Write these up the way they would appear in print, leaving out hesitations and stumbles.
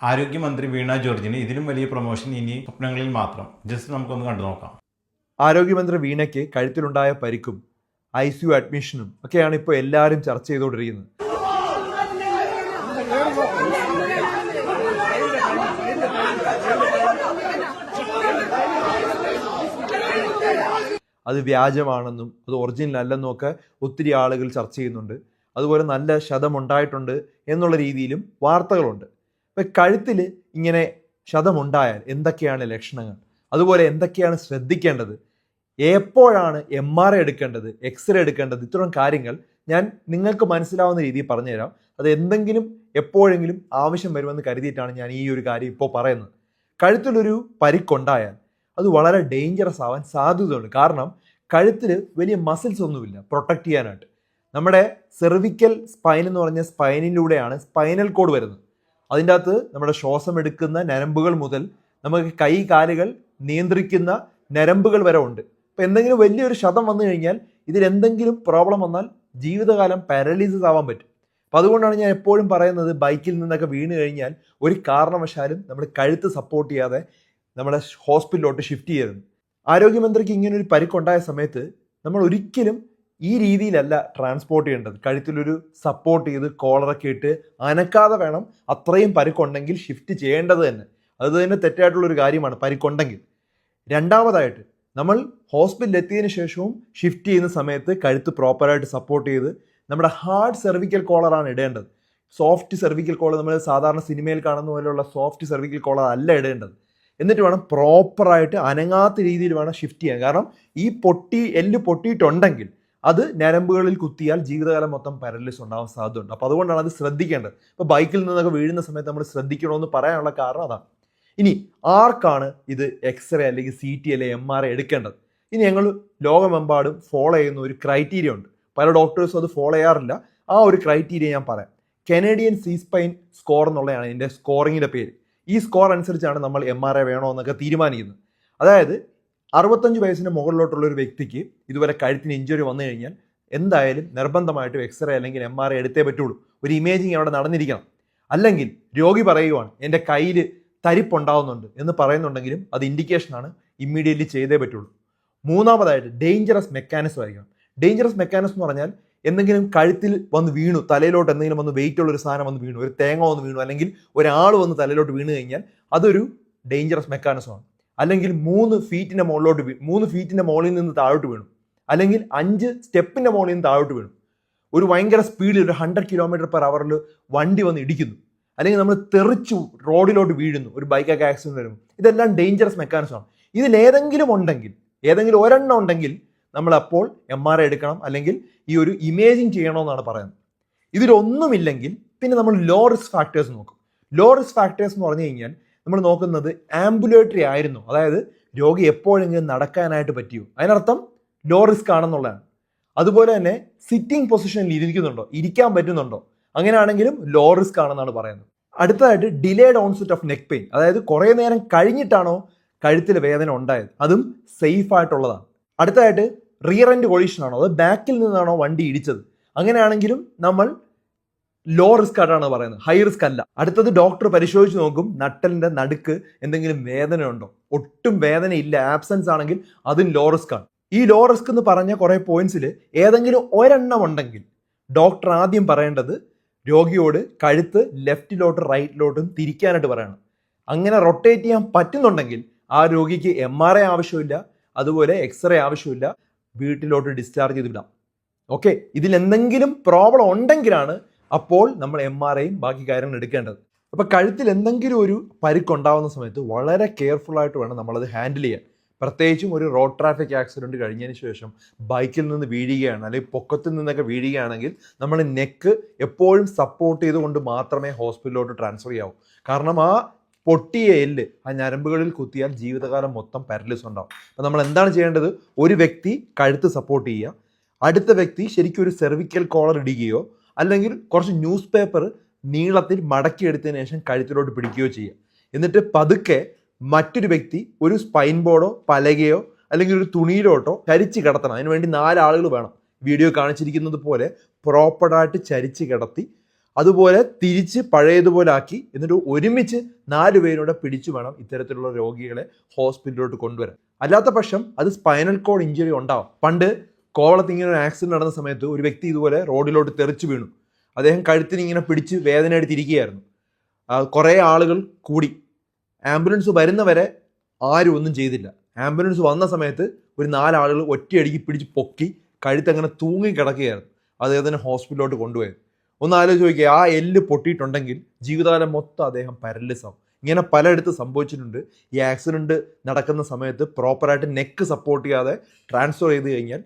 ആരോഗ്യമന്ത്രി വീണ ജോർജിന് ഇതിലും വലിയ പ്രൊമോഷൻ ഇനി സ്വപ്നങ്ങളിൽ മാത്രം. ജസ്റ്റ് നമുക്കൊന്ന് കണ്ടു നോക്കാം. ആരോഗ്യമന്ത്രി വീണയ്ക്ക് കഴുത്തിലുണ്ടായ പരിക്കും ICU അഡ്മിഷനും ഒക്കെയാണ് ഇപ്പോൾ എല്ലാവരും ചർച്ച ചെയ്തുകൊണ്ടിരിക്കുന്നത്. അത് വ്യാജമാണെന്നും അത് ഒറിജിനൽ അല്ലെന്നും ഒക്കെ ഒത്തിരി ആളുകൾ ചർച്ച ചെയ്യുന്നുണ്ട്. അതുപോലെ നല്ല ക്ഷതമുണ്ടായിട്ടുണ്ട് എന്നുള്ള രീതിയിലും വാർത്തകളുണ്ട്. ഇപ്പം കഴുത്തിൽ ഇങ്ങനെ ക്ഷതമുണ്ടായാൽ എന്തൊക്കെയാണ് ലക്ഷണങ്ങൾ, അതുപോലെ എന്തൊക്കെയാണ് ശ്രദ്ധിക്കേണ്ടത്, എപ്പോഴാണ് MRI എടുക്കേണ്ടത്, എക്സ്റേ എടുക്കേണ്ടത്, ഇത്തരം കാര്യങ്ങൾ ഞാൻ നിങ്ങൾക്ക് മനസ്സിലാവുന്ന രീതിയിൽ പറഞ്ഞുതരാം. അത് എന്തെങ്കിലും എപ്പോഴെങ്കിലും ആവശ്യം വരുമെന്ന് കരുതിയിട്ടാണ് ഞാൻ ഈ ഒരു കാര്യം ഇപ്പോൾ പറയുന്നത്. കഴുത്തിലൊരു പരിക്കുണ്ടായാൽ അത് വളരെ ഡേഞ്ചറസ് ആവാൻ സാധ്യതയുണ്ട്. കാരണം കഴുത്തിൽ വലിയ മസിൽസ് ഒന്നുമില്ല പ്രൊട്ടക്റ്റ് ചെയ്യാനായിട്ട്. നമ്മുടെ സെർവിക്കൽ സ്പൈൻ എന്ന് പറഞ്ഞ സ്പൈനിലൂടെയാണ് സ്പൈനൽ കോഡ് വരുന്നത്. അതിൻ്റെ അകത്ത് നമ്മുടെ ശ്വാസം എടുക്കുന്ന ഞരമ്പുകൾ മുതൽ നമുക്ക് കൈ കാലുകൾ നിയന്ത്രിക്കുന്ന ഞരമ്പുകൾ വരെ ഉണ്ട്. അപ്പോൾ എന്തെങ്കിലും വലിയൊരു ക്ഷതം വന്നു കഴിഞ്ഞാൽ ഇതിലെന്തെങ്കിലും പ്രോബ്ലം വന്നാൽ ജീവിതകാലം പാരലൈസിസ് ആവാൻ പറ്റും. അപ്പോൾ അതുകൊണ്ടാണ് ഞാൻ എപ്പോഴും പറയുന്നത്, ബൈക്കിൽ നിന്നൊക്കെ വീണ് കഴിഞ്ഞാൽ ഒരു കാരണവശാലും നമ്മൾ കഴുത്ത് സപ്പോർട്ട് ചെയ്യാതെ നമ്മളെ ഹോസ്പിറ്റലിലോട്ട് ഷിഫ്റ്റ് ചെയ്യരുത്. ആരോഗ്യമന്ത്രിക്ക് ഇങ്ങനൊരു പരിക്കുണ്ടായ സമയത്ത് നമ്മൾ ഒരിക്കലും ഈ രീതിയിലല്ല ട്രാൻസ്പോർട്ട് ചെയ്യേണ്ടത്. കഴുത്തിലൊരു സപ്പോർട്ട് ചെയ്ത് കോളറൊക്കെ ഇട്ട് അനക്കാതെ വേണം അത്രയും പരിക്കുണ്ടെങ്കിൽ ഷിഫ്റ്റ് ചെയ്യേണ്ടത് തന്നെ. അത് തന്നെ തെറ്റായിട്ടുള്ളൊരു കാര്യമാണ് പരിക്കുണ്ടെങ്കിൽ. രണ്ടാമതായിട്ട് നമ്മൾ ഹോസ്പിറ്റലിൽ എത്തിയതിന് ശേഷവും ഷിഫ്റ്റ് ചെയ്യുന്ന സമയത്ത് കഴുത്ത് പ്രോപ്പറായിട്ട് സപ്പോർട്ട് ചെയ്ത് നമ്മുടെ ഹാർഡ് സെർവിക്കൽ കോളറാണ് ഇടേണ്ടത്. സോഫ്റ്റ് സെർവിക്കൽ കോളർ നമ്മൾ സാധാരണ സിനിമയിൽ കാണുന്ന പോലെയുള്ള സോഫ്റ്റ് സെർവിക്കൽ കോളർ അല്ല ഇടേണ്ടത്. എന്നിട്ട് വേണം പ്രോപ്പറായിട്ട് അനങ്ങാത്ത രീതിയിൽ വേണം ഷിഫ്റ്റ് ചെയ്യാൻ. കാരണം ഈ എല്ല് പൊട്ടിയിട്ടുണ്ടെങ്കിൽ അത് ഞരമ്പുകളിൽ കുത്തിയാൽ ജീവിതകാലം മൊത്തം പാരലൈസ് ഉണ്ടാവാൻ സാധ്യതയുണ്ട്. അപ്പോൾ അതുകൊണ്ടാണ് അത് ശ്രദ്ധിക്കേണ്ടത്. ഇപ്പോൾ ബൈക്കിൽ നിന്നൊക്കെ വീഴുന്ന സമയത്ത് നമ്മൾ ശ്രദ്ധിക്കണമെന്ന് പറയാനുള്ള കാരണം അതാണ്. ഇനി ആർക്കാണ് ഇത് എക്സ്റേ അല്ലെങ്കിൽ CT അല്ലെങ്കിൽ MRI എടുക്കേണ്ടത്? ഇനി ഞങ്ങൾ ലോകമെമ്പാടും ഫോളോ ചെയ്യുന്ന ഒരു ക്രൈറ്റീരിയ ഉണ്ട്. പല ഡോക്ടേഴ്സും അത് ഫോളോ ചെയ്യാറില്ല. ആ ഒരു ക്രൈറ്റീരിയ ഞാൻ പറയാം. കനേഡിയൻ C-സ്പൈൻ സ്കോർ എന്നുള്ളതാണ് ഇതിൻ്റെ സ്കോറിങ്ങിൻ്റെ പേര്. ഈ സ്കോർ അനുസരിച്ചാണ് നമ്മൾ MRI വേണോ എന്നൊക്കെ തീരുമാനിക്കുന്നത്. അതായത് 65 വയസ്സിന് മുകളിലോട്ടുള്ള ഒരു വ്യക്തിക്ക് ഇതുപോലെ കഴുത്തിന് ഇഞ്ചുറി വന്നു കഴിഞ്ഞാൽ എന്തായാലും നിർബന്ധമായിട്ടും എക്സ്റേ അല്ലെങ്കിൽ MRI എടുത്തേ പറ്റുള്ളൂ. ഒരു ഇമേജിങ് അവിടെ നടന്നിരിക്കണം. അല്ലെങ്കിൽ രോഗി പറയുവാണ് എൻ്റെ കയ്യിൽ തരിപ്പുണ്ടാവുന്നുണ്ട് എന്ന് പറയുന്നുണ്ടെങ്കിലും അത് ഇൻഡിക്കേഷനാണ്, ഇമ്മീഡിയറ്റ്ലി ചെയ്തേ പറ്റുള്ളൂ. മൂന്നാമതായിട്ട് ഡേഞ്ചറസ് മെക്കാനിസം ആയിരിക്കണം. ഡേഞ്ചറസ് മെക്കാനിസം എന്ന് പറഞ്ഞാൽ എന്തെങ്കിലും കഴുത്തിൽ വന്ന് വീണു, തലയിലോട്ട് എന്തെങ്കിലും വന്ന് വെയിറ്റ് ഉള്ള ഒരു സാധനം വന്ന് വീണു, ഒരു തേങ്ങ വന്ന് വീണു, അല്ലെങ്കിൽ ഒരാൾ വന്ന് തലയിലോട്ട് വീണ് കഴിഞ്ഞാൽ അതൊരു ഡേഞ്ചറസ് മെക്കാനിസമാണ്. അല്ലെങ്കിൽ 3 ഫീറ്റിൻ്റെ മുകളിലോട്ട് 3 ഫീറ്റിൻ്റെ മുകളിൽ നിന്ന് താഴോട്ട് വീണു, അല്ലെങ്കിൽ 5 സ്റ്റെപ്പിൻ്റെ മുകളിൽ നിന്ന് താഴോട്ട് വീണു, ഒരു ഭയങ്കര സ്പീഡിൽ ഒരു 100 km/h വണ്ടി വന്ന് ഇടിക്കുന്നു, അല്ലെങ്കിൽ നമ്മൾ തെറിച്ചു റോഡിലോട്ട് വീഴുന്നു, ഒരു ബൈക്കൊക്കെ ആക്സിഡൻറ്റ് വരുന്നു. ഇതെല്ലാം ഡേഞ്ചറസ് മെക്കാനിസമാണ്. ഇതിലേതെങ്കിലും ഉണ്ടെങ്കിൽ, ഏതെങ്കിലും ഒരെണ്ണം ഉണ്ടെങ്കിൽ നമ്മളപ്പോൾ MRI എടുക്കണം, അല്ലെങ്കിൽ ഈ ഒരു ഇമേജിങ് ചെയ്യണമെന്നാണ് പറയുന്നത്. ഇതിലൊന്നുമില്ലെങ്കിൽ പിന്നെ നമ്മൾ ലോ റിസ്ക് ഫാക്ടേഴ്സ് നോക്കും. ലോ റിസ്ക് ഫാക്ടേഴ്സ് എന്ന് പറഞ്ഞു കഴിഞ്ഞാൽ നമ്മൾ നോക്കുന്നത് ആംബുലേറ്ററി ആയിരുന്നു, അതായത് രോഗി എപ്പോഴെങ്കിലും നടക്കാനായിട്ട് പറ്റിയോ, അതിനർത്ഥം ലോ റിസ്ക് ആണെന്നുള്ളതാണ്. അതുപോലെ തന്നെ സിറ്റിംഗ് പൊസിഷനിൽ ഇരിക്കാൻ പറ്റുന്നുണ്ടോ, അങ്ങനെയാണെങ്കിലും ലോ റിസ്ക് ആണെന്നാണ് പറയുന്നത്. അടുത്തതായിട്ട് delayed onset of neck pain, അതായത് കുറേ നേരം കഴിഞ്ഞിട്ടാണോ കഴുത്തിൽ വേദന ഉണ്ടായത്, അതും സേഫ് ആയിട്ടുള്ളതാണ്. അടുത്തതായിട്ട് റിയർ എൻഡ് കൊളീഷൻ ആണോ, അത് ബാക്കിൽ നിന്നാണോ വണ്ടി ഇടിച്ചത്, അങ്ങനെയാണെങ്കിലും നമ്മൾ ലോ റിസ്ക് ആയിട്ടാണ് പറയുന്നത്, ഹൈ റിസ്ക് അല്ല. അടുത്തത് ഡോക്ടർ പരിശോധിച്ച് നോക്കും നട്ടലിൻ്റെ നടുക്ക് എന്തെങ്കിലും വേദന ഉണ്ടോ. ഒട്ടും വേദന ഇല്ല, ആബ്സെൻസ് ആണെങ്കിൽ അതും ലോ റിസ്ക് ആണ്. ഈ ലോ റിസ്ക് എന്ന് പറഞ്ഞ കുറേ പോയിന്റ്സിൽ ഏതെങ്കിലും ഒരെണ്ണം ഉണ്ടെങ്കിൽ ഡോക്ടർ ആദ്യം പറയേണ്ടത് രോഗിയോട് കഴുത്ത് ലെഫ്റ്റിലോട്ടും റൈറ്റിലോട്ടും തിരിക്കാനായിട്ട് പറയണം. അങ്ങനെ റൊട്ടേറ്റ് ചെയ്യാൻ പറ്റുന്നുണ്ടെങ്കിൽ ആ രോഗിക്ക് MRI ആവശ്യമില്ല, അതുപോലെ എക്സ്റേ ആവശ്യമില്ല, വീട്ടിലോട്ട് ഡിസ്ചാർജ് ചെയ്ത് വിടാം. ഓക്കെ, ഇതിലെന്തെങ്കിലും പ്രോബ്ലം ഉണ്ടെങ്കിലാണ് അപ്പോൾ നമ്മൾ MRIയും ബാക്കി കാര്യങ്ങൾ എടുക്കേണ്ടത്. അപ്പോൾ കഴുത്തിൽ എന്തെങ്കിലും ഒരു പരിക്കുണ്ടാവുന്ന സമയത്ത് വളരെ കെയർഫുള്ളായിട്ട് വേണം നമ്മളത് ഹാൻഡിൽ ചെയ്യാൻ. പ്രത്യേകിച്ചും ഒരു റോഡ് ട്രാഫിക് ആക്സിഡൻറ്റ് കഴിഞ്ഞതിന് ശേഷം ബൈക്കിൽ നിന്ന് വീഴുകയാണ്, അല്ലെങ്കിൽ പൊക്കത്തിൽ നിന്നൊക്കെ വീഴുകയാണെങ്കിൽ നമ്മൾ നെക്ക് എപ്പോഴും സപ്പോർട്ട് ചെയ്തുകൊണ്ട് മാത്രമേ ഹോസ്പിറ്റലിലോട്ട് ട്രാൻസ്ഫർ ചെയ്യാവൂ. കാരണം ആ പൊട്ടിയ എല്ല് ആ ഞരമ്പുകളിൽ കുത്തിയാൽ ജീവിതകാലം മൊത്തം പാരലൈസ് ഉണ്ടാവും. അപ്പോൾ നമ്മൾ എന്താണ് ചെയ്യേണ്ടത്? ഒരു വ്യക്തി കഴുത്ത് സപ്പോർട്ട് ചെയ്യുക, അടുത്ത വ്യക്തി ശരിക്കും ഒരു സെർവിക്കൽ കോളർ ഇടുകയോ അല്ലെങ്കിൽ കുറച്ച് ന്യൂസ് പേപ്പർ നീളത്തിൽ മടക്കിയെടുത്തതിന് ശേഷം കഴുത്തിലോട്ട് പിടിക്കുകയോ ചെയ്യുക. എന്നിട്ട് പതുക്കെ മറ്റൊരു വ്യക്തി ഒരു സ്പൈൻ ബോർഡോ പലകയോ അല്ലെങ്കിൽ ഒരു തുണിയിലോട്ടോ ചരിച്ച് കിടത്തണം. അതിനുവേണ്ടി 4 ആളുകൾ വേണം. വീഡിയോ കാണിച്ചിരിക്കുന്നത് പോലെ പ്രോപ്പറായിട്ട് ചരിച്ച് കിടത്തി അതുപോലെ തിരിച്ച് പഴയതുപോലെ ആക്കി എന്നിട്ട് ഒരുമിച്ച് 4 പേരോടെ പിടിച്ചു വേണം ഇത്തരത്തിലുള്ള രോഗികളെ ഹോസ്പിറ്റലിലോട്ട് കൊണ്ടുവരാൻ. അല്ലാത്ത പക്ഷം അത് സ്പൈനൽ കോഡ് ഇഞ്ചുറി ഉണ്ടാവും. പണ്ട് കോവളത്ത് ഇങ്ങനെ ഒരു ആക്സിഡന്റ് നടന്ന സമയത്ത് ഒരു വ്യക്തി ഇതുപോലെ റോഡിലോട്ട് തെറിച്ചു വീണു. അദ്ദേഹം കഴുത്തിന് ഇങ്ങനെ പിടിച്ച് വേദന എടുത്തിരിക്കുകയായിരുന്നു. കുറേ ആളുകൾ കൂടി. ആംബുലൻസ് വരുന്നവരെ ആരും ഒന്നും ചെയ്തില്ല. ആംബുലൻസ് വന്ന സമയത്ത് ഒരു 4 ആളുകൾ ഒറ്റയടിക്ക് പിടിച്ച് പൊക്കി കഴുത്തങ്ങനെ തൂങ്ങി കിടക്കുകയായിരുന്നു. അദ്ദേഹത്തിന് ഹോസ്പിറ്റലിലോട്ട് കൊണ്ടുപോയത്. ഒന്ന് ആലോചിച്ച് നോക്കിയാൽ ആ എല്ല് പൊട്ടിയിട്ടുണ്ടെങ്കിൽ ജീവിതകാലം മൊത്തം അദ്ദേഹം പാരലിസ് ആവും. ഇങ്ങനെ പലയിടത്ത് സംഭവിച്ചിട്ടുണ്ട്. ഈ ആക്സിഡൻറ്റ് നടക്കുന്ന സമയത്ത് പ്രോപ്പറായിട്ട് നെക്ക് സപ്പോർട്ട് ചെയ്യാതെ ട്രാൻസ്ഫർ ചെയ്ത് കഴിഞ്ഞാൽ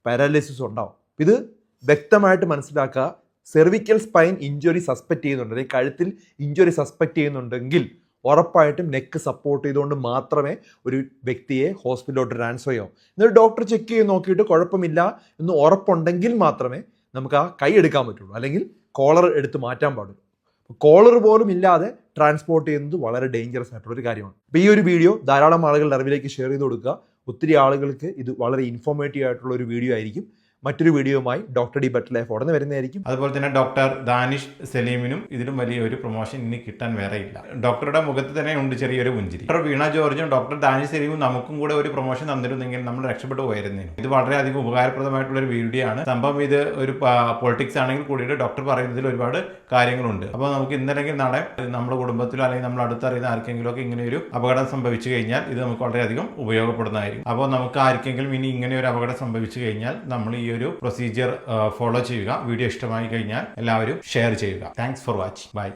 പാരാലിസിസ് ഉണ്ടാവും. ഇത് വ്യക്തമായിട്ട് മനസ്സിലാക്കുക. സെർവിക്കൽ സ്പൈൻ ഇഞ്ചുറി സസ്പെക്ട് ചെയ്യുന്നുണ്ട്, അല്ലെങ്കിൽ കഴുത്തിൽ ഇഞ്ചുറി സസ്പെക്ട് ചെയ്യുന്നുണ്ടെങ്കിൽ ഉറപ്പായിട്ടും നെക്ക് സപ്പോർട്ട് ചെയ്തുകൊണ്ട് മാത്രമേ ഒരു വ്യക്തിയെ ഹോസ്പിറ്റലിലോട്ട് ട്രാൻസ്ഫർ ചെയ്യാവൂ. എന്നിട്ട് ഡോക്ടർ ചെക്ക് ചെയ്ത് നോക്കിയിട്ട് കുഴപ്പമില്ല എന്ന് ഉറപ്പുണ്ടെങ്കിൽ മാത്രമേ നമുക്ക് ആ കൈ എടുക്കാൻ പറ്റുള്ളൂ, അല്ലെങ്കിൽ കോളർ എടുത്ത് മാറ്റാൻ പാടുള്ളൂ. കോളർ പോലും ഇല്ലാതെ ട്രാൻസ്പോർട്ട് ചെയ്യുന്നത് വളരെ ഡേഞ്ചറസ് ആയിട്ടുള്ളൊരു കാര്യമാണ്. അപ്പോൾ ഈ ഒരു വീഡിയോ ധാരാളം ആളുകളുടെ അറിവിലേക്ക് ഷെയർ ചെയ്ത് കൊടുക്കുക. ഒത്തിരി ആളുകൾക്ക് ഇത് വളരെ ഇൻഫോർമേറ്റീവ് ആയിട്ടുള്ള ഒരു വീഡിയോ ആയിരിക്കും. മറ്റൊരു വീഡിയോയുമായി ഡോക്ടർ ഡി ബെറ്റർ ലൈഫ് ഉടനെ വരുന്നതായിരിക്കും. അതുപോലെ തന്നെ ഡോക്ടർ ദാനിഷ് സലീമിനും ഇതിലും വലിയൊരു പ്രൊമോഷൻ ഇനി കിട്ടാൻ വേറെ ഇല്ല. ഡോക്ടറുടെ മുഖത്ത് തന്നെ ഉണ്ട് ചെറിയൊരു പുഞ്ചിരി. ഡോക്ടർ വീണ ജോർജും ഡോക്ടർ ദാനിഷ് സലീമും നമുക്കും കൂടെ ഒരു പ്രൊമോഷൻ തന്നിരുന്നെങ്കിൽ നമ്മൾ രക്ഷപ്പെട്ടു പോയിരുന്നേനും. ഇത് വളരെയധികം ഉപകാരപ്രദമായിട്ടുള്ള ഒരു വീഡിയോ ആണ്. സംഭവം ഇത് ഒരു പൊളിറ്റിക്സ് ആണെങ്കിൽ കൂടിയിട്ട് ഡോക്ടർ പറയുന്നതിൽ ഒരുപാട് കാര്യങ്ങളുണ്ട്. അപ്പോൾ നമുക്ക് ഇന്നല്ലെങ്കിൽ നാളെ നമ്മുടെ കുടുംബത്തിലോ അല്ലെങ്കിൽ നമ്മൾ അടുത്തറിയുന്ന ആർക്കെങ്കിലും ഒക്കെ ഇങ്ങനെ ഒരു അപകടം സംഭവിച്ചു കഴിഞ്ഞാൽ ഇത് നമുക്ക് വളരെയധികം ഉപയോഗപ്പെടുന്നതായിരിക്കും. അപ്പോൾ നമുക്ക് ആർക്കെങ്കിലും ഇനി ഇങ്ങനെ ഒരു അപകടം സംഭവിച്ചു കഴിഞ്ഞാൽ നമ്മൾ ഈ ഒരു പ്രൊസീജിയർ ഫോളോ ചെയ്യുക. വീഡിയോ ഇഷ്ടമായി കഴിഞ്ഞാൽ എല്ലാവരും ഷെയർ ചെയ്യുക. Thanks for watching. ബൈ.